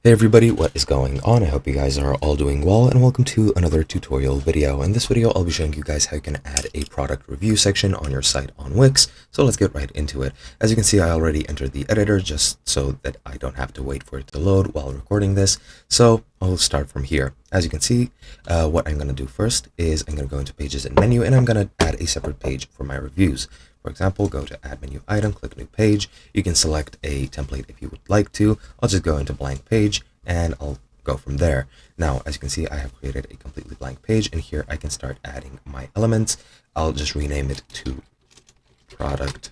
Hey everybody, what is going on? I hope you guys are all doing well, and welcome to another tutorial video. In this video, I'll be showing you guys how you can add a product review section on your site on Wix. So let's get right into it. As you can see, I already entered the editor just so that I don't have to wait for it to load while recording this. So I'll start from here. As you can see, what I'm going to do first is I'm going to go into pages and menu, and I'm going to add a separate page for my reviews. For example, go to add menu item, click new page. You can select a template if you would like to. I'll just go into blank page and I'll go from there. Now, as you can see, I have created a completely blank page, and here I can start adding my elements. I'll just rename it to product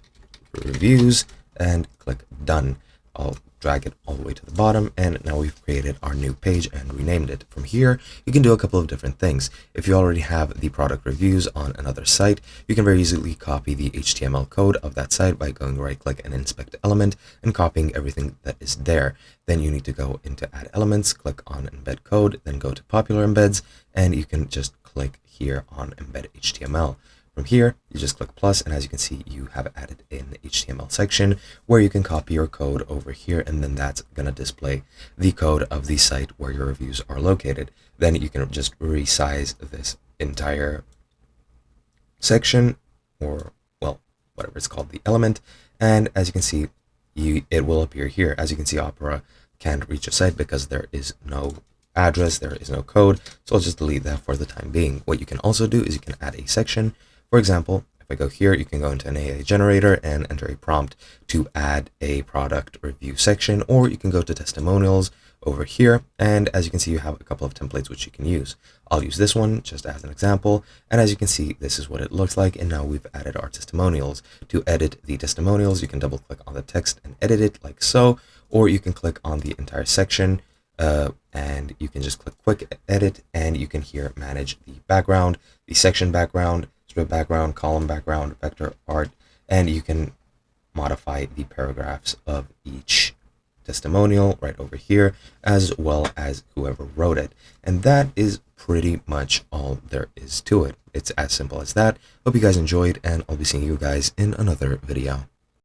reviews and click done. I'll drag it all the way to the bottom, and now we've created our new page and renamed it. From here, you can do a couple of different things. If you already have the product reviews on another site, you can very easily copy the HTML code of that site by going right click and inspect element and copying everything that is there. Then you need to go into add elements, click on embed code, then go to popular embeds, and you can just click here on embed HTML. From here, you just click plus, and as you can see, you have added an HTML section where you can copy your code over here, and then that's going to display the code of the site where your reviews are located. Then you can just resize this entire section, or, well, whatever it's called, the element, and as you can see, it will appear here. As you can see, Opera can't reach your site because there is no address, there is no code, so I'll just delete that for the time being. What you can also do is you can add a section. For example, if I go here, you can go into an AI generator and enter a prompt to add a product review section, or you can go to testimonials over here, and as you can see, you have a couple of templates which you can use. I'll use this one just as an example, and as you can see, this is what it looks like, and now we've added our testimonials. To edit the testimonials, you can double click on the text and edit it like so, or you can click on the entire section and you can just click quick edit, and you can here manage the background, the section background, strip background, column background, vector art, and you can modify the paragraphs of each testimonial right over here, as well as whoever wrote it. And that is pretty much all there is to it. It's as simple as that. Hope you guys enjoyed, and I'll be seeing you guys in another video.